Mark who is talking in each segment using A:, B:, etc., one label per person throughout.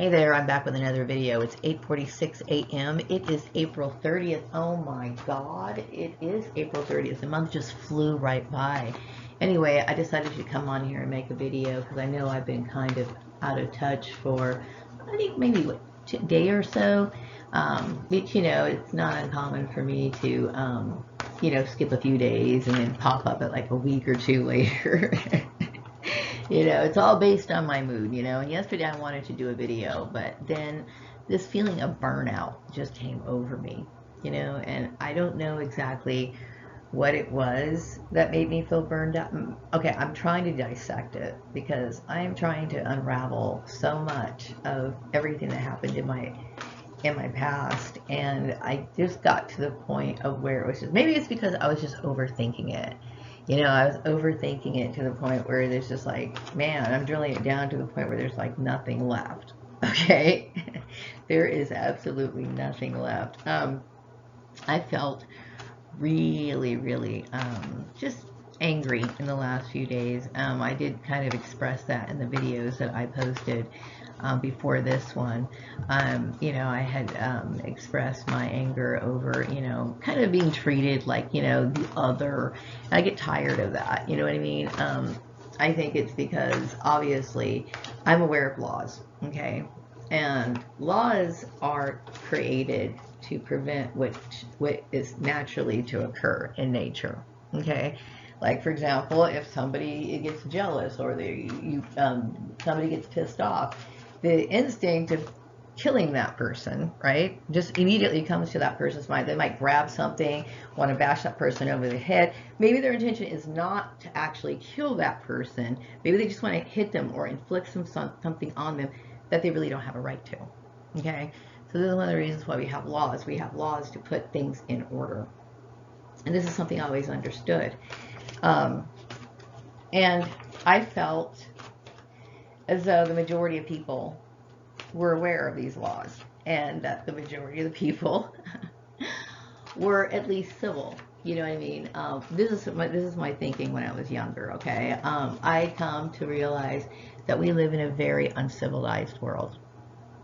A: Hey there, I'm back with another video. It's 8:46 a.m. It is April 30th. Oh my God, it is April 30th. The month just flew right by. Anyway, I decided to come on here and make a video because I know I've been kind of out of touch for, I think maybe a day or so. It's not uncommon for me to, skip a few days and then pop up at like a week or two later. It's all based on my mood, and yesterday I wanted to do a video, but then this feeling of burnout just came over me, and I don't know exactly what it was that made me feel burned out. Okay, I'm trying to dissect it because I am trying to unravel so much of everything that happened in my past, and I just got to the point of where it was just, maybe it's because I was just overthinking it. I was overthinking it to the point where there's just like, man, I'm drilling it down to the point where there's like nothing left. Okay? There is absolutely nothing left. I felt really, really just angry in the last few days. I did kind of express that in the videos that I posted before this one. I had expressed my anger over, kind of being treated like, the other. I get tired of that, you know what I mean? I think it's because, obviously, I'm aware of laws, okay? And laws are created to prevent what is naturally to occur in nature, okay? Like, for example, if somebody gets jealous or somebody gets pissed off, the instinct of killing that person, right, just immediately comes to that person's mind. They might grab something, want to bash that person over the head. Maybe their intention is not to actually kill that person. Maybe they just want to hit them or inflict something on them that they really don't have a right to. Okay? So this is one of the reasons why we have laws. We have laws to put things in order. And this is something I always understood. And I felt as though the majority of people were aware of these laws, and that the majority of the people were at least civil. You know what I mean? This is my thinking when I was younger. Okay, I come to realize that we live in a very uncivilized world.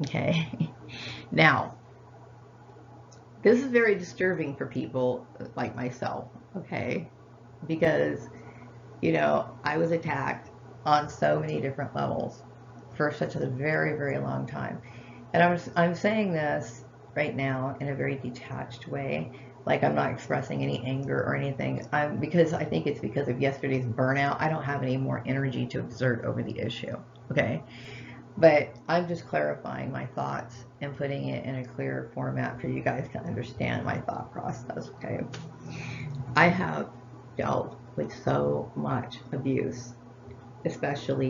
A: Okay, now this is very disturbing for people like myself. Okay, because I was attacked on so many different levels for such a very, very long time. And I'm saying this right now in a very detached way, like I'm not expressing any anger or anything. Because I think it's because of yesterday's burnout. I don't have any more energy to exert over the issue. Okay, but I'm just clarifying my thoughts and putting it in a clear format for you guys to understand my thought process. Okay, I have dealt with so much abuse, especially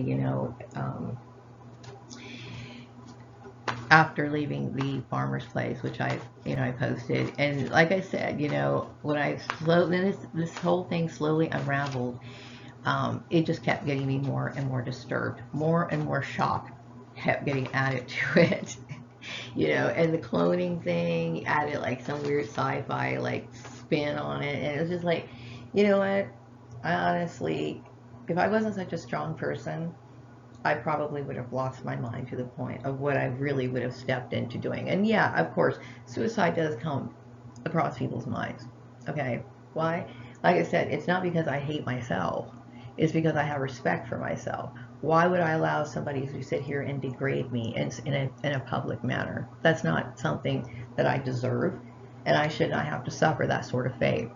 A: after leaving the farmer's place, which I posted. And like I said, when I this whole thing slowly unraveled, it just kept getting me more and more disturbed. More and more shock kept getting added to it. And the cloning thing added like some weird sci-fi like spin on it. And it was just like, you know what? I honestly, if I wasn't such a strong person, I probably would have lost my mind to the point of what I really would have stepped into doing. And yeah, of course, suicide does come across people's minds. Okay, why? Like I said, it's not because I hate myself. It's because I have respect for myself. Why would I allow somebody to sit here and degrade me in a public manner? That's not something that I deserve, and I should not have to suffer that sort of fate.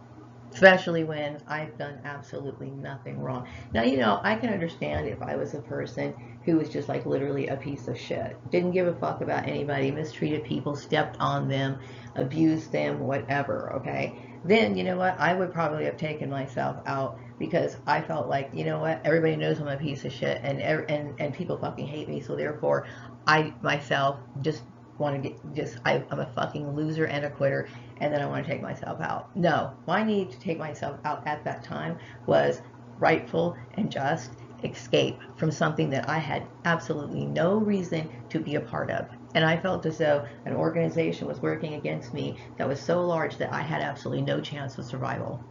A: Especially when I've done absolutely nothing wrong. Now, I can understand if I was a person who was just like literally a piece of shit. Didn't give a fuck about anybody, mistreated people, stepped on them, abused them, whatever, okay? Then, you know what? I would probably have taken myself out because I felt like, you know what? Everybody knows I'm a piece of shit and people fucking hate me. So therefore, I myself just want to I'm a fucking loser and a quitter, and then I want to take myself out. No, my need to take myself out at that time was rightful and just escape from something that I had absolutely no reason to be a part of. And I felt as though an organization was working against me that was so large that I had absolutely no chance of survival.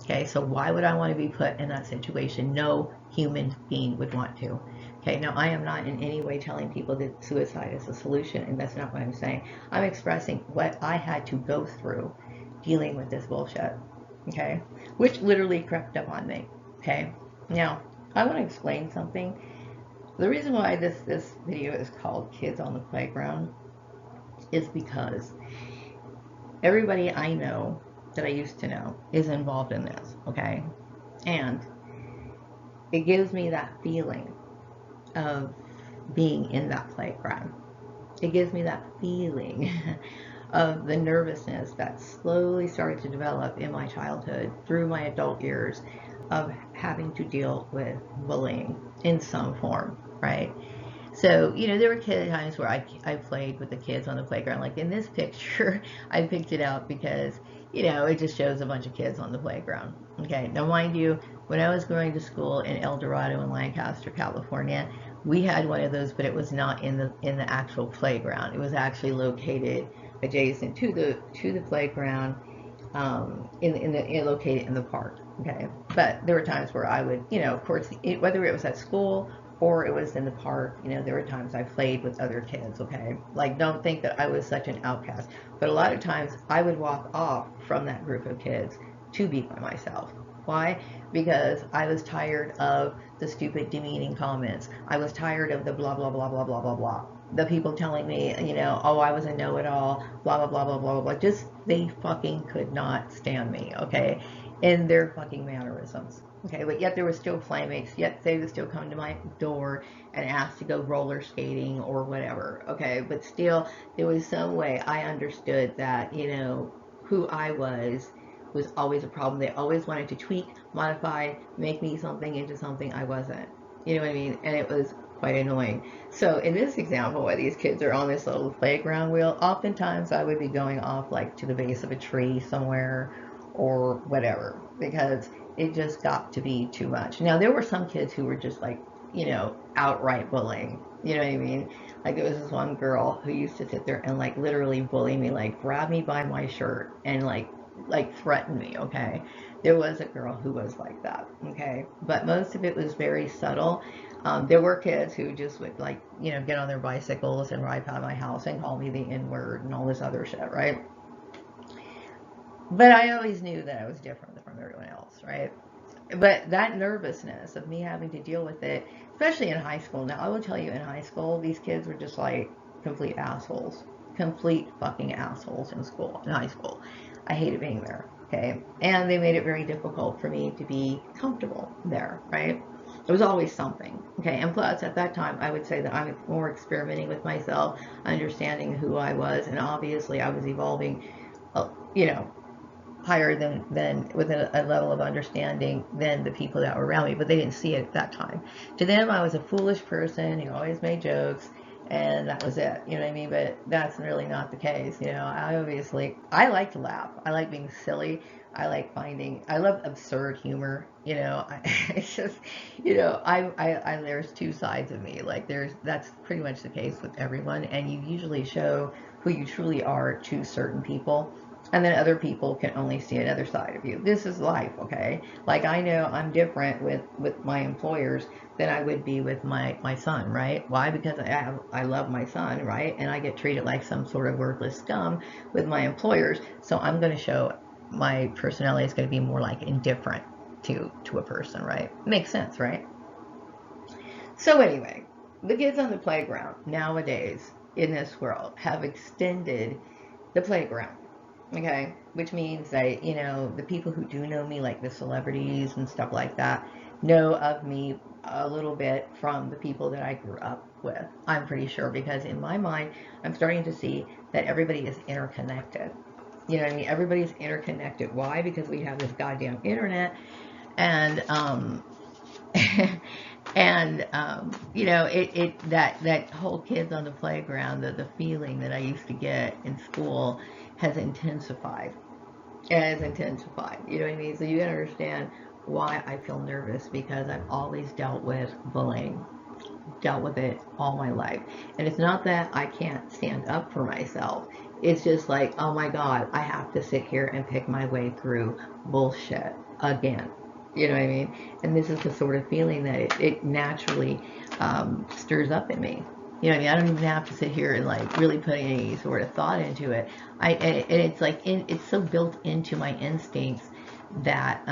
A: Okay, so why would I want to be put in that situation? No human being would want to. Okay, now I am not in any way telling people that suicide is a solution, and that's not what I'm saying. I'm expressing what I had to go through dealing with this bullshit, okay, which literally crept up on me. Okay, now I want to explain something. The reason why this video is called Kids on the Playground is because everybody I know that I used to know is involved in this, okay, and it gives me that feeling of being in that playground. It gives me that feeling of the nervousness that slowly started to develop in my childhood through my adult years of having to deal with bullying in some form, right? So, there were times where I played with the kids on the playground. Like in this picture, I picked it out because, it just shows a bunch of kids on the playground. Okay, now mind you, when I was going to school in El Dorado in Lancaster, California, we had one of those, but it was not in the actual playground. It was actually located adjacent to the playground, located in the park. Okay, but there were times where I would, of course, whether it was at school or it was in the park, there were times I played with other kids. Okay, like don't think that I was such an outcast, but a lot of times I would walk off from that group of kids to be by myself. Why? Because I was tired of the stupid demeaning comments. I was tired of the blah blah blah blah blah blah blah. The people telling me, oh, I was a know-it-all, blah blah blah blah blah blah. Just they fucking could not stand me, okay, in their fucking mannerisms. Okay, but yet there were still playmates. Yet they would still come to my door and ask to go roller skating or whatever. Okay, but still there was some way I understood that who I was always a problem. They always wanted to tweak, modify, make me something into something I wasn't. You know what I mean? And it was quite annoying. So in this example, where these kids are on this little playground wheel, oftentimes I would be going off like to the base of a tree somewhere or whatever, because it just got to be too much. Now there were some kids who were just like, outright bullying. You know what I mean? Like there was this one girl who used to sit there and like literally bully me, like grab me by my shirt and like threaten me. Okay, there was a girl who was like that. Okay, but most of it was very subtle. There were kids who just would like get on their bicycles and ride by my house and call me the N-word and all this other shit, right? But I always knew that I was different from everyone else, right? But that nervousness of me having to deal with it, especially in high school. Now I will tell you, in high school, these kids were just like complete assholes, complete fucking assholes in school, in high school. I hated being there. Okay, and they made it very difficult for me to be comfortable there, right? It was always something. Okay, and plus at that time I would say that I was more experimenting with myself, understanding who I was, and obviously I was evolving, you know, higher than with a level of understanding than the people that were around me, but they didn't see it at that time. To them, I was a foolish person who always made jokes, and that was it. You know what I mean? But that's really not the case. I like to laugh. I like being silly. I love absurd humor. It's just, there's two sides of me. Like that's pretty much the case with everyone, and you usually show who you truly are to certain people, and then other people can only see another side of you. This is life, okay? Like I know I'm different with my employers than I would be with my son, right? Why? Because I love my son, right? And I get treated like some sort of worthless scum with my employers, so I'm going to show my personality is going to be more like indifferent to a person, right? Makes sense, right? So anyway, the kids on the playground nowadays in this world have extended the playground. Okay, which means that, the people who do know me, like the celebrities and stuff like that, know of me a little bit from the people that I grew up with. I'm pretty sure, because in my mind, I'm starting to see that everybody is interconnected. You know what I mean? Everybody's interconnected. Why? Because we have this goddamn internet, and and that whole kids on the playground, the feeling that I used to get in school has intensified. It has intensified. You know what I mean? So you can understand why I feel nervous, because I've always dealt with bullying, dealt with it all my life. And it's not that I can't stand up for myself. It's just like, oh my God, I have to sit here and pick my way through bullshit again. You know what I mean? And this is the sort of feeling that it naturally stirs up in me. You know what I mean? I don't even have to sit here and like really put any sort of thought into it. And it's like it's so built into my instincts that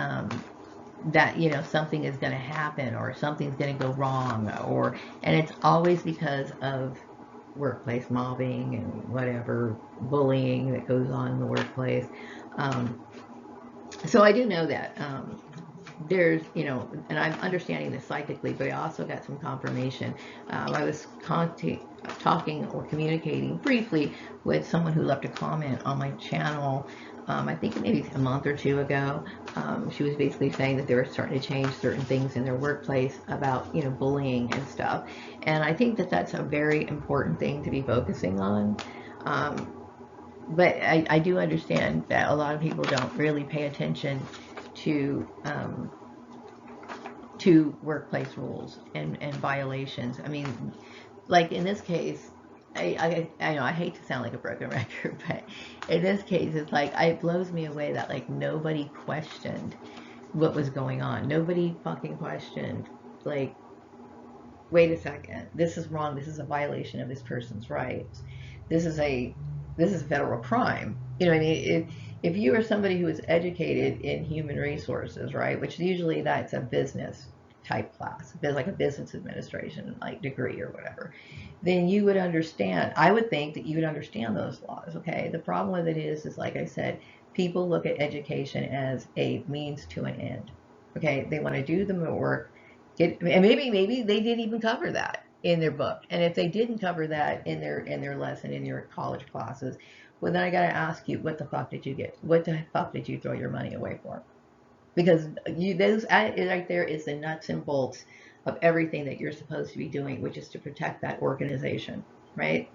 A: that something is going to happen or something's going to go wrong, or and it's always because of workplace mobbing and whatever bullying that goes on in the workplace. Um, so I do know that there's, and I'm understanding this psychically, but I also got some confirmation. I was talking or communicating briefly with someone who left a comment on my channel. I think maybe a month or two ago. She was basically saying that they were starting to change certain things in their workplace about, bullying and stuff. And I think that that's a very important thing to be focusing on. Um, but I do understand that a lot of people don't really pay attention to workplace rules and violations. I mean, like in this case, I know I hate to sound like a broken record, but in this case, it's like it blows me away that like nobody questioned what was going on. Nobody fucking questioned, like, wait a second, this is wrong. This is a violation of this person's rights. This is a federal crime. You know what I mean? If you are somebody who is educated in human resources, right, which usually that's a business type class, like a business administration like degree or whatever, then you would understand. I would think that you would understand those laws. Okay. The problem with it is like I said, people look at education as a means to an end. Okay. They want to do the work. And maybe they didn't even cover that in their book. And if they didn't cover that in their lesson in your college classes, well then I got to ask you, what the fuck did you get? What the fuck did you throw your money away for? Because those right there is the nuts and bolts of everything that you're supposed to be doing, which is to protect that organization, right?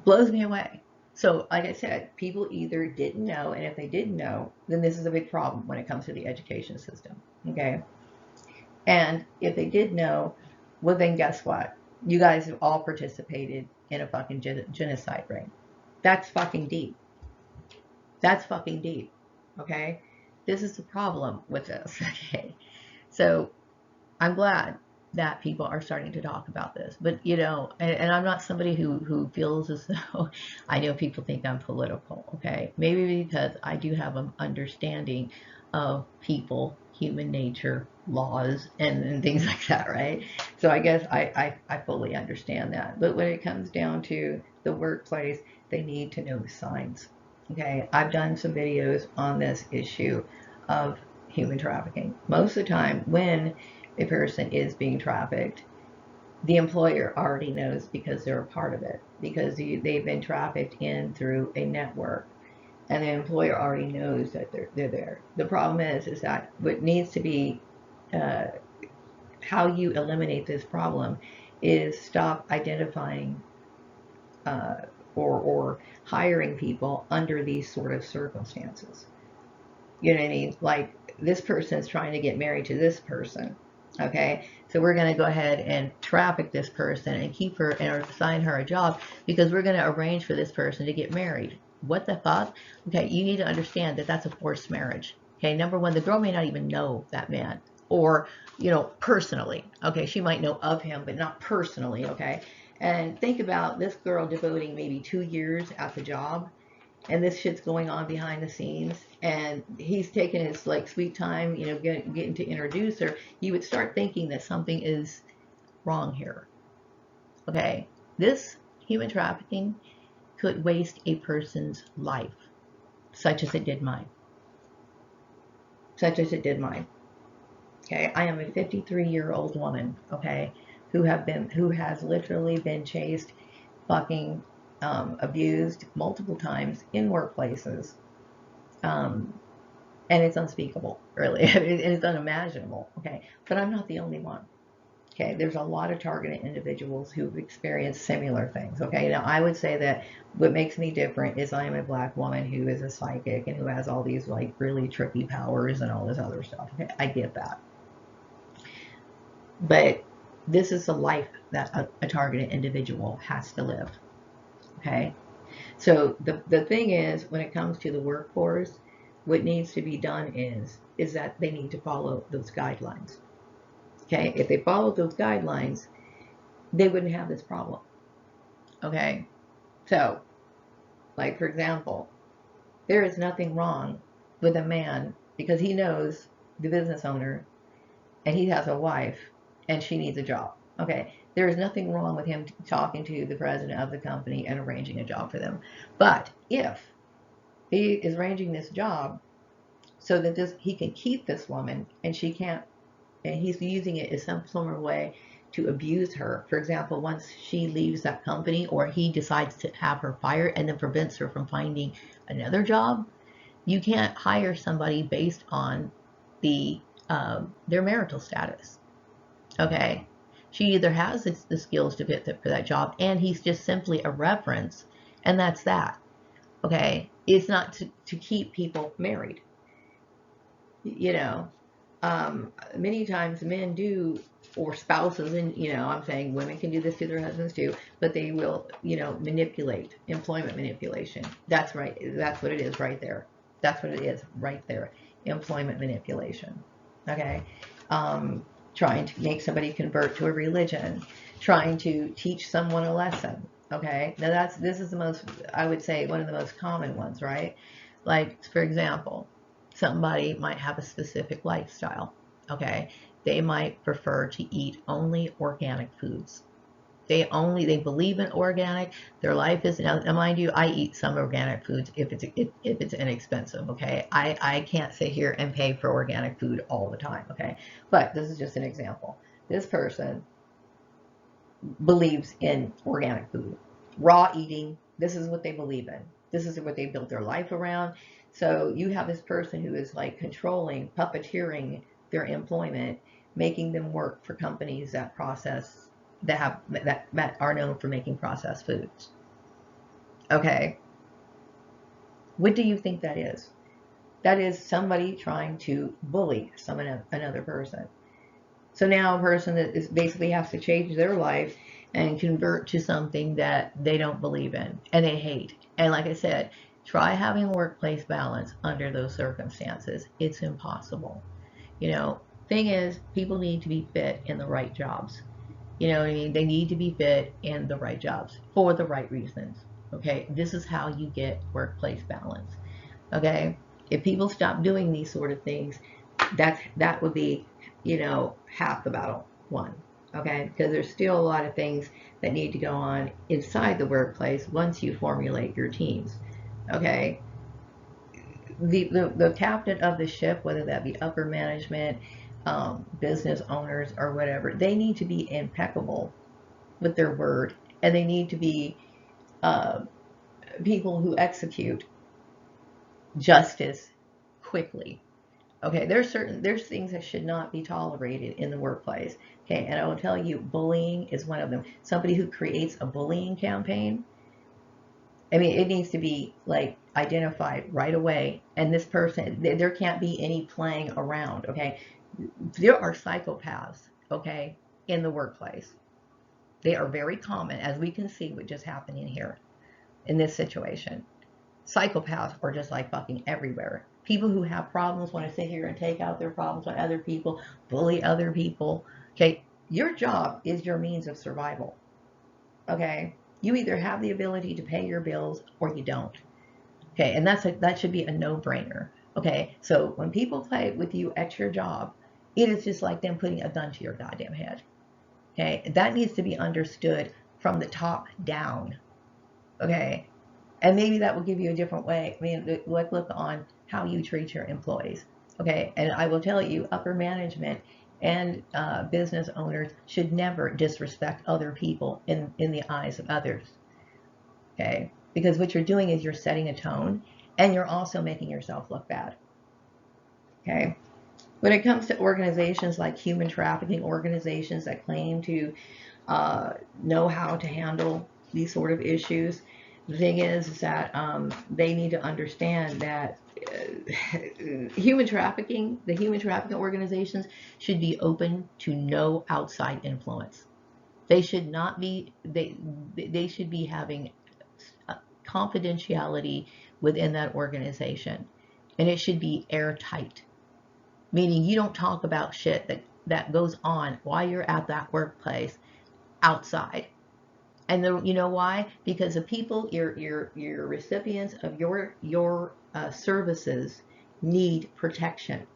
A: Blows me away. So, like I said, people either didn't know, and if they didn't know, then this is a big problem when it comes to the education system. Okay. And if they did know, well, then guess what? You guys have all participated in a fucking genocide ring. That's fucking deep. That's fucking deep. Okay? This is the problem with this. Okay? So I'm glad that people are starting to talk about this. But, and I'm not somebody who feels as though I know people think I'm political. Okay? Maybe because I do have an understanding of people, human nature, laws, and things like that, right? So I guess I fully understand that. But when it comes down to the workplace, they need to know the signs. Okay, I've done some videos on this issue of human trafficking. Most of the time, when a person is being trafficked, the employer already knows because they're a part of it, because they've been trafficked in through a network, and the employer already knows that they're there. The problem is that what needs to be uh, how you eliminate this problem is stop identifying uh, or hiring people under these sort of circumstances. You know what I mean? Like this person's trying to get married to this person. Okay, so we're going to go ahead and traffic this person and keep her and assign her a job because we're going to arrange for this person to get married. What the fuck? Okay, you need to understand that that's a forced marriage. Okay, number one, the girl may not even know that man or, personally. Okay, she might know of him, but not personally. Okay, and think about this girl devoting maybe 2 years at the job, and this shit's going on behind the scenes, and he's taking his like sweet time, getting to introduce her. You would start thinking that something is wrong here. Okay, this human trafficking could waste a person's life, such as it did mine. Such as it did mine. Okay, I am a 53-year-old woman. Okay, who has literally been chased, fucking abused multiple times in workplaces. Um, and it's unspeakable, really. It's unimaginable. Okay, but I'm not the only one. Okay, there's a lot of targeted individuals who've experienced similar things. Okay, now I would say that what makes me different is I am a black woman who is a psychic and who has all these like really tricky powers and all this other stuff. Okay, I get that, but this is the life that a targeted individual has to live. Okay, so the thing is, when it comes to the workforce, what needs to be done is is that they need to follow those guidelines. Okay, if they followed those guidelines, they wouldn't have this problem. Okay, so, like for example, there is nothing wrong with a man because he knows the business owner and he has a wife and she needs a job. Okay, there is nothing wrong with him talking to the president of the company and arranging a job for them. But if he is arranging this job so that he can keep this woman and she can't, and he's using it as some sort of way to abuse her. For example, once she leaves that company or he decides to have her fired and then prevents her from finding another job, you can't hire somebody based on their marital status. Okay, she either has the skills to fit for that job, and he's just simply a reference, and that's that. Okay, it's not to keep people married. You know, many times men do, or spouses, and I'm saying women can do this to their husbands too, but they will, manipulate, employment manipulation. That's right. That's what it is right there. That's what it is right there. Employment manipulation. Okay. Trying to make somebody convert to a religion, trying to teach someone a lesson. Okay. Now this is the most, I would say, one of the most common ones, right? Like, for example, somebody might have a specific lifestyle. Okay. They might prefer to eat only organic foods. They believe in organic. Their life is, now mind you, I eat some organic foods if it's inexpensive. Okay, I can't sit here and pay for organic food all the time. Okay, but this is just an example. This person believes in organic food, raw eating. This is what they believe in. This is what they built their life around. So you have this person who is like controlling, puppeteering their employment, making them work for companies that that are known for making processed foods. Okay, what do you think that is? That is somebody trying to bully another person. So now a person that is basically has to change their life and convert to something that they don't believe in and they hate. And like I said, try having workplace balance under those circumstances. It's impossible. You know, thing is, people need to be fit in the right jobs. You know what I mean? They need to be fit in the right jobs for the right reasons. Okay, this is how you get workplace balance. Okay, if people stop doing these sort of things, that would be, half the battle won. Okay, because there's still a lot of things that need to go on inside the workplace once you formulate your teams. Okay, the captain of the ship, whether that be upper management, business owners, or whatever, they need to be impeccable with their word, and they need to be uh, people who execute justice quickly. Okay, there's things that should not be tolerated in the workplace. Okay, and I will tell you, bullying is one of them. Somebody who creates a bullying campaign, I mean, it needs to be like identified right away. And this person, there can't be any playing around. Okay, there are psychopaths. Okay, in the workplace, they are very common, as we can see what just happened in here in this situation. Psychopaths are just like fucking everywhere. People who have problems want to sit here and take out their problems on other people, bully other people. Okay, your job is your means of survival. Okay, you either have the ability to pay your bills or you don't. Okay, and that should be a no-brainer. Okay, so when people play with you at your job, it is just like them putting a gun to your goddamn head. Okay, that needs to be understood from the top down. Okay, and maybe that will give you a different way. I mean, look on how you treat your employees. Okay, and I will tell you, upper management and business owners should never disrespect other people in the eyes of others. Okay, because what you're doing is you're setting a tone, and you're also making yourself look bad. Okay, when it comes to organizations like human trafficking organizations that claim to know how to handle these sort of issues, the thing is that they need to understand that human trafficking, the human trafficking organizations should be open to no outside influence. They should not be, they should be having confidentiality within that organization, and it should be airtight. meaning you don't talk about shit that goes on while you're at that workplace outside. And you know why? Because the people, your recipients of your services need protection.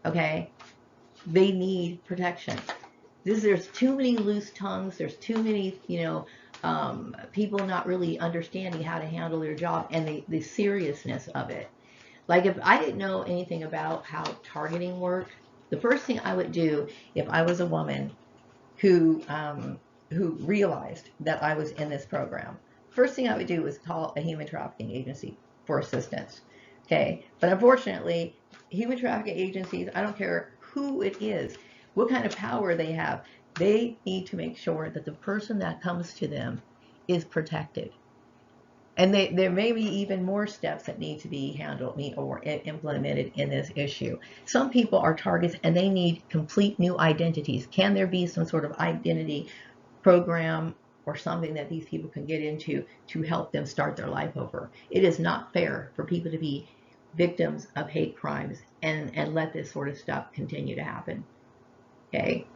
A: Okay, they need protection. There's too many loose tongues. There's too many, people not really understanding how to handle their job and the seriousness of it. Like if I didn't know anything about how targeting worked, the first thing I would do if I was a woman who who realized that I was in this program, first thing I would do was call a human trafficking agency for assistance. Okay, but unfortunately, human trafficking agencies, I don't care who it is, what kind of power they have, they need to make sure that the person that comes to them is protected. And there may be even more steps that need to be handled or implemented in this issue. Some people are targets and they need complete new identities. Can there be some sort of identity program or something that these people can get into to help them start their life over? It is not fair for people to be victims of hate crimes and let this sort of stuff continue to happen. Okay,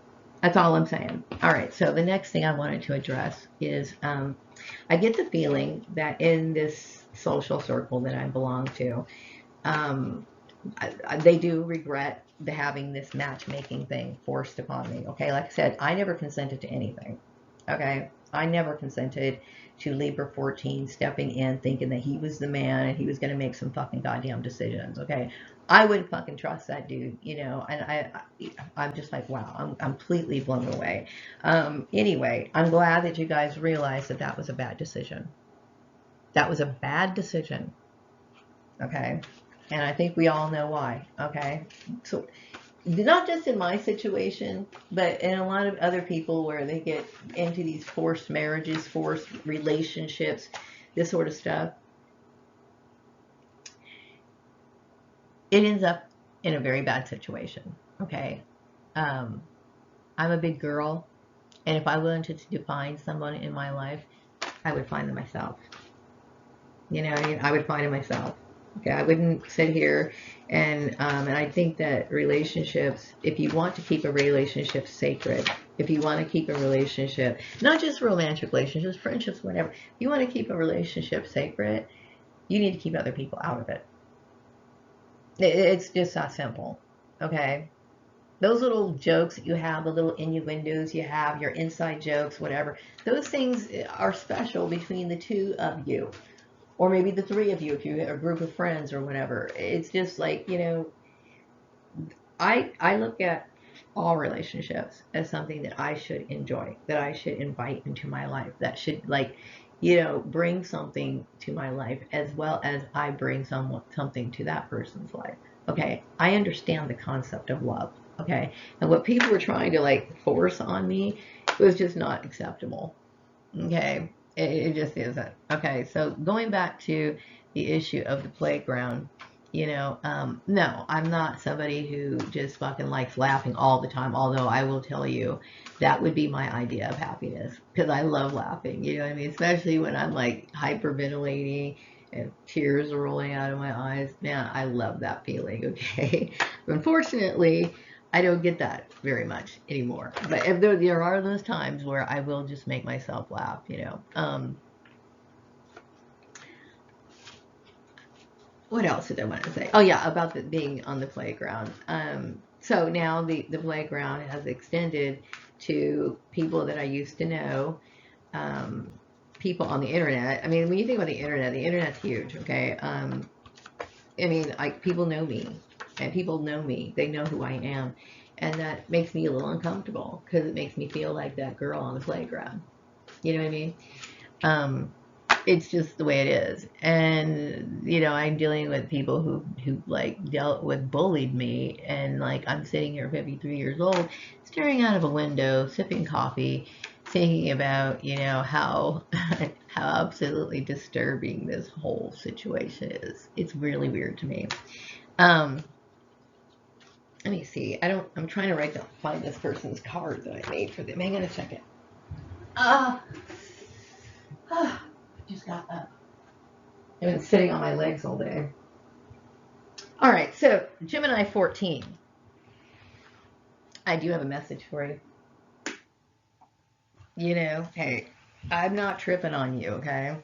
A: that's all I'm saying. All right, so the next thing I wanted to address is I get the feeling that in this social circle that I belong to, um, they do regret having this matchmaking thing forced upon me. Okay, like I said, I never consented to anything. Okay, I never consented to Libra 14 stepping in thinking that he was the man and he was going to make some fucking goddamn decisions. Okay, I wouldn't fucking trust that dude, and I'm just like, wow, I'm completely blown away. Anyway, I'm glad that you guys realized that that was a bad decision. That was a bad decision. Okay, and I think we all know why. Okay, so not just in my situation, but in a lot of other people where they get into these forced marriages, forced relationships, this sort of stuff, it ends up in a very bad situation. Okay. Um, I'm a big girl, and if I wanted to define someone in my life, I would find them myself. I would find it myself. Okay, I wouldn't sit here and I think that relationships, if you want to keep a relationship sacred, if you want to keep a relationship, not just romantic relationships, friendships, whatever, if you want to keep a relationship sacred, you need to keep other people out of it. It's just that simple. Okay, those little jokes that you have, the little innuendos you have, your inside jokes, whatever, those things are special between the two of you. Or maybe the three of you if you have a group of friends or whatever. It's just like, I look at all relationships as something that I should enjoy, that I should invite into my life, that should bring something to my life as well as I bring something to that person's life. Okay, I understand the concept of love. Okay, and what people were trying to force on me was just not acceptable. Okay, it just isn't. Okay, so going back to the issue of the playground, no, I'm not somebody who just fucking likes laughing all the time, although I will tell you that would be my idea of happiness because I love laughing, you know what I mean? Especially when I'm like hyperventilating and tears are rolling out of my eyes. Man, I love that feeling, okay? Unfortunately, I don't get that very much anymore. But if there are those times where I will just make myself laugh. What else did I want to say? Oh yeah, about being on the playground. So now the playground has extended to people that I used to know, um, people on the internet. I mean, when you think about the internet's huge, okay? I mean, people know me, and people know me. They know who I am, and that makes me a little uncomfortable because it makes me feel like that girl on the playground. You know what I mean? Um, it's just the way it is, and I'm dealing with people who dealt with bullied me, and I'm sitting here 53 years old, staring out of a window, sipping coffee, thinking about how how absolutely disturbing this whole situation is. It's really weird to me. Um, Let me see. I'm trying to find this person's card that I made for them. Hang on a second. Ah, just got up. I've been sitting on my legs all day. All right, so Gemini 14. I do have a message for you. You know, hey, I'm not tripping on you, okay?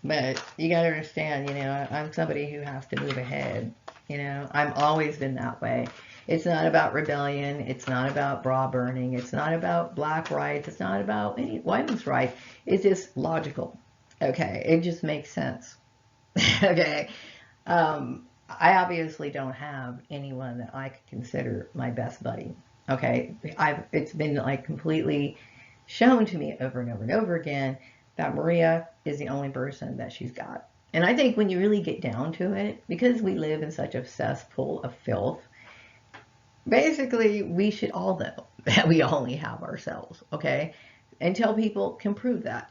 A: But you got to understand, you know, I'm somebody who has to move ahead. You know, I've always been that way. It's not about rebellion. It's not about bra burning. It's not about black rights. It's not about any women's rights. It's just logical. Okay, it just makes sense. Okay. I obviously don't have anyone that I could consider my best buddy. Okay, it's been like completely shown to me over and over and over again that Maria is the only person that she's got. And I think when you really get down to it, because we live in such a cesspool of filth, basically we should all know that we only have ourselves, okay? Until people can prove that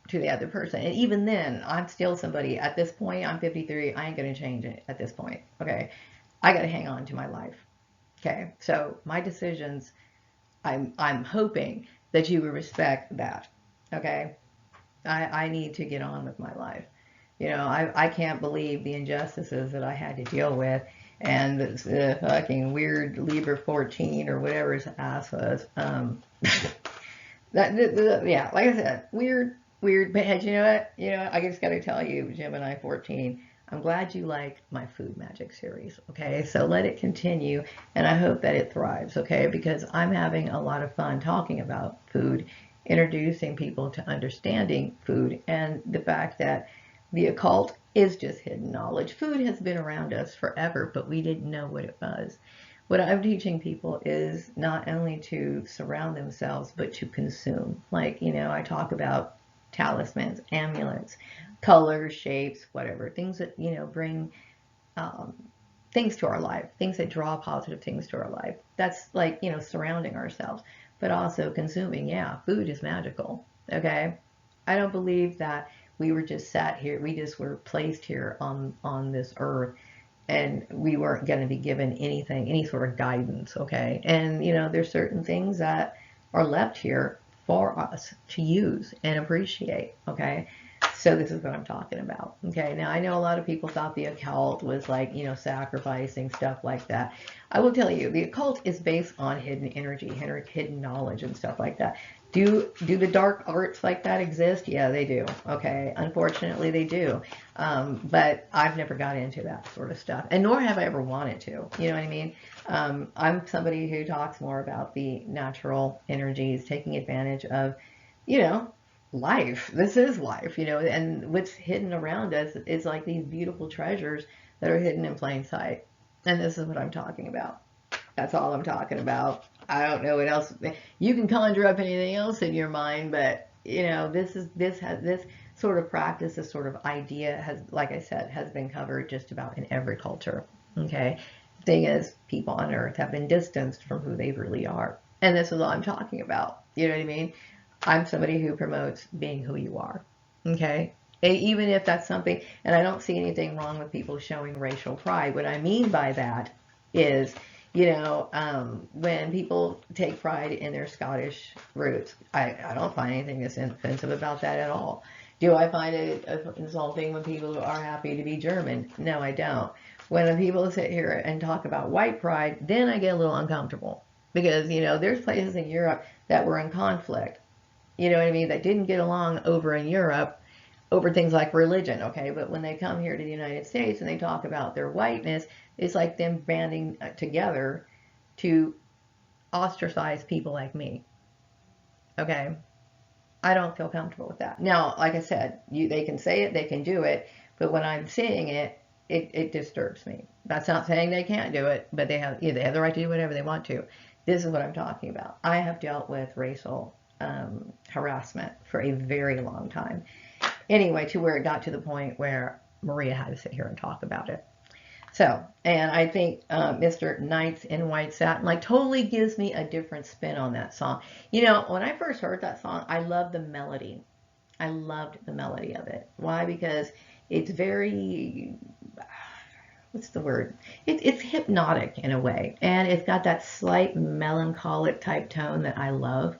A: to the other person. And even then, I'm still somebody at this point, I'm 53, I ain't gonna change it at this point, okay? I gotta hang on to my life, okay? So my decisions, I'm hoping that you will respect that, okay? I need to get on with my life. You know, I can't believe the injustices that I had to deal with and the fucking weird Libra 14 or whatever his ass was. Yeah, like I said, weird. But you know what? You know, I just got to tell you, Gemini 14, I'm glad you like my food magic series. Okay, so let it continue, and I hope that it thrives. Okay, because I'm having a lot of fun talking about food, introducing people to understanding food, and the fact that the occult is just hidden knowledge. Food has been around us forever, but we didn't know what it was. What I'm teaching people is not only to surround themselves, but to consume. Like, you know, I talk about talismans, amulets, colors, shapes, whatever, things that, you know, bring um, things to our life, things that draw positive things to our life. That's like, you know, surrounding ourselves, but also consuming. Yeah, food is magical. Okay. I don't believe that we were just sat here, we just were placed here on this earth and we weren't going to be given anything, any sort of guidance, okay? And, you know, there's certain things that are left here for us to use and appreciate, okay? So this is what I'm talking about, okay? Now, I know a lot of people thought the occult was like, you know, sacrificing, stuff like that. I will tell you, the occult is based on hidden energy, hidden knowledge and stuff like that. Do the dark arts like that exist? Yeah, they do. Okay, unfortunately, they do. But I've never got into that sort of stuff, and nor have I ever wanted to. You know what I mean? I'm somebody who talks more about the natural energies, taking advantage of, you know, life. This is life, you know, and what's hidden around us is like these beautiful treasures that are hidden in plain sight. And this is what I'm talking about. That's all I'm talking about. I don't know what else. You can conjure up anything else in your mind, but you know, this sort of practice, this sort of idea has, like I said, has been covered just about in every culture. Okay, thing is, people on Earth have been distanced from who they really are, and this is all I'm talking about. You know what I mean? I'm somebody who promotes being who you are. Okay, even if that's something, and I don't see anything wrong with people showing racial pride. What I mean by that is, you know, when people take pride in their Scottish roots, I don't find anything that's offensive about that at all. Do I find it insulting when people are happy to be German? No, I don't. When people sit here and talk about white pride, then I get a little uncomfortable because, you know, there's places in Europe that were in conflict, you know what I mean, that didn't get along over in Europe over things like religion, okay? But when they come here to the United States and they talk about their whiteness, it's like them banding together to ostracize people like me, okay? I don't feel comfortable with that. Now, like I said, they can say it, they can do it, but when I'm seeing it, it disturbs me. That's not saying they can't do it, but they have the right to do whatever they want to. This is what I'm talking about. I have dealt with racial harassment for a very long time. Anyway, to where it got to the point where Maria had to sit here and talk about it. So, and I think Mr. Knights in White Satin like totally gives me a different spin on that song. You know, when I first heard that song, I loved the melody. I loved the melody of it. Why? Because it's very, what's the word? It's hypnotic in a way. And it's got that slight melancholic type tone that I love.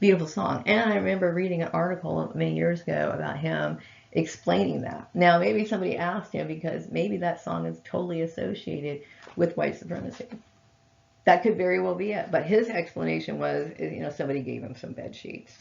A: Beautiful song. And I remember reading an article many years ago about him explaining that. Now, maybe somebody asked him because maybe that song is totally associated with white supremacy. That could very well be it. But his explanation was, you know, somebody gave him some bed sheets.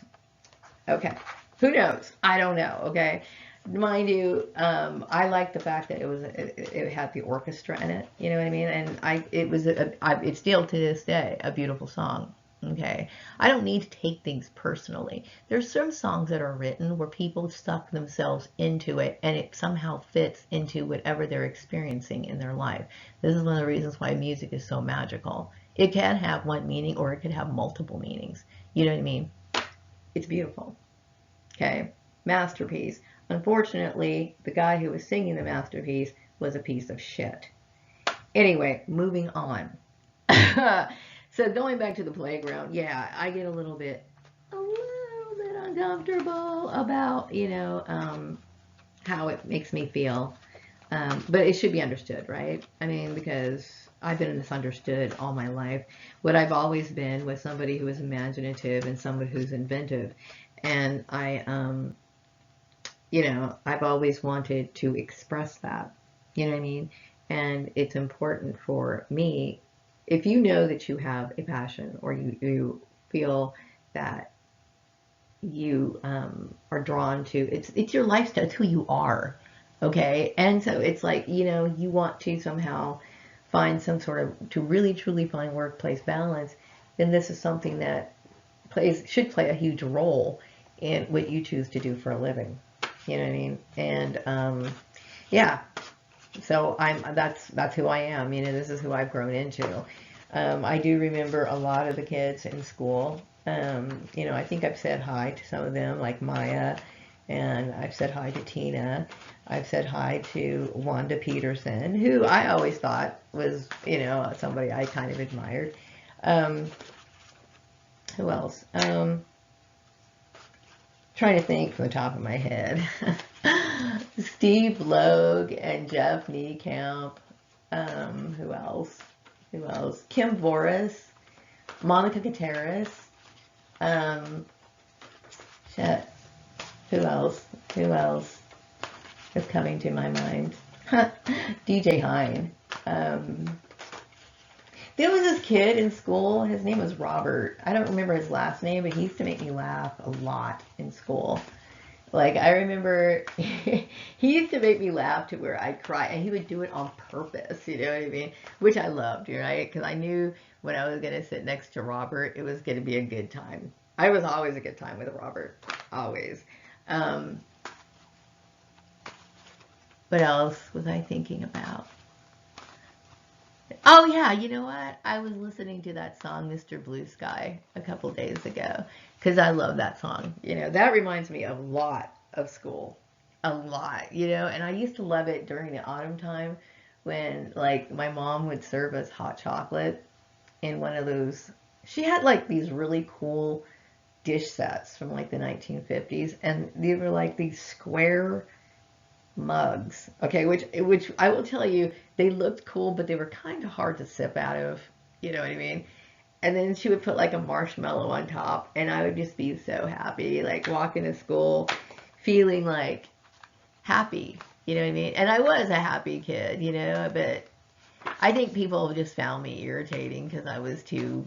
A: Okay. Who knows? I don't know. Okay. Mind you, I like the fact that it had the orchestra in it. You know what I mean? And it's still to this day a beautiful song. Okay. I don't need to take things personally. There's some songs that are written where people suck themselves into it and it somehow fits into whatever they're experiencing in their life. This is one of the reasons why music is so magical. It can have one meaning or it could have multiple meanings. You know what I mean? It's beautiful. Okay. Masterpiece. Unfortunately, the guy who was singing the masterpiece was a piece of shit. Anyway, moving on. So going back to the playground, yeah, I get a little bit uncomfortable about, you know, how it makes me feel. But it should be understood, right? I mean, because I've been misunderstood all my life. What I've always been was somebody who is imaginative and somebody who's inventive. And you know, I've always wanted to express that. You know what I mean? And it's important for me, if you know that you have a passion or you feel that you are drawn to, it's your lifestyle, it's who you are. Okay? And so it's like, you know, you want to somehow find some sort of, to really truly find workplace balance, then this is something that should play a huge role in what you choose to do for a living. You know what I mean? And yeah, so that's who I am. You know, this is who I've grown into. I do remember a lot of the kids in school. You know, I think I've said hi to some of them, like Maya, and I've said hi to Tina. I've said hi to Wanda Peterson, who I always thought was, you know, somebody I kind of admired. Who else? Trying to think from the top of my head. Steve Logue and Jeff Niekamp. Who else? Who else? Kim Voris, Monica Gutierrez. Shit. Who else? Who else is coming to my mind? DJ Hine. There was this kid in school, his name was Robert. I don't remember his last name, but he used to make me laugh a lot in school. Like, I remember he used to make me laugh to where I'd cry, and he would do it on purpose, you know what I mean? Which I loved, right? Because I knew when I was going to sit next to Robert, it was going to be a good time. I was always a good time with Robert, always. What else was I thinking about? Oh yeah, you know what? I was listening to that song, Mr. Blue Sky, a couple days ago because I love that song. You know, that reminds me a lot of school. A lot, you know, and I used to love it during the autumn time when like my mom would serve us hot chocolate in one of those. She had like these really cool dish sets from like the 1950s, and they were like these square mugs. Okay, which I will tell you, they looked cool, but they were kind of hard to sip out of. You know what I mean? And then she would put like a marshmallow on top, and I would just be so happy, like walking to school, feeling like happy. You know what I mean? And I was a happy kid, you know, but I think people just found me irritating because I was too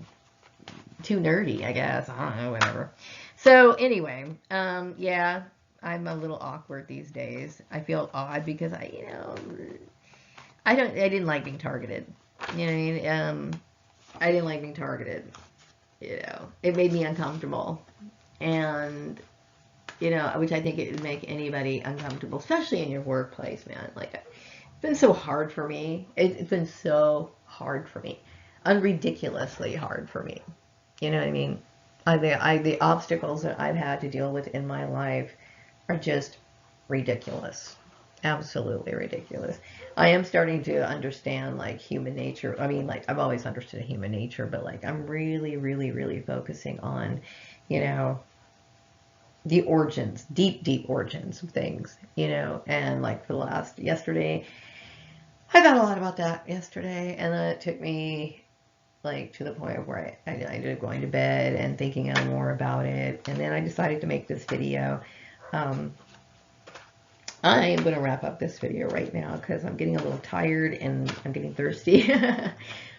A: nerdy, I guess. I don't know, whatever. So anyway, yeah, I'm a little awkward these days. I feel odd because you know, I didn't like being targeted. You know what I mean? I didn't like being targeted. You know, it made me uncomfortable, and you know, which I think it would make anybody uncomfortable, especially in your workplace, man. Like, it's been so hard for me. It's been so hard for me, unridiculously hard for me. You know what I mean? The obstacles that I've had to deal with in my life are just ridiculous. Absolutely ridiculous. I am starting to understand like human nature. I mean, like I've always understood human nature, but like I'm really, really, really focusing on, you know, the origins, deep, deep origins of things, you know, and like for the last, yesterday, I thought a lot about that yesterday, and then it took me like to the point where I ended up going to bed and thinking more about it, and then I decided to make this video. I am going to wrap up this video right now because I'm getting a little tired and I'm getting thirsty.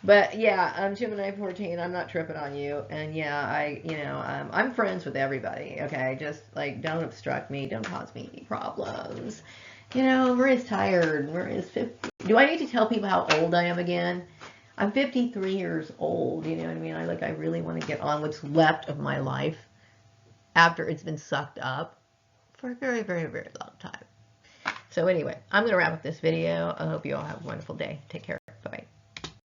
A: But yeah, Gemini 14, I'm not tripping on you. And yeah, I'm friends with everybody. Okay, just like don't obstruct me, don't cause me any problems. Maria's tired. Maria's 50. Do I need to tell people how old I am again? I'm 53 years old. You know what I mean? I really want to get on what's left of my life after it's been sucked up for a very, very, very long time. So anyway, I'm going to wrap up this video. I hope you all have a wonderful day. Take care.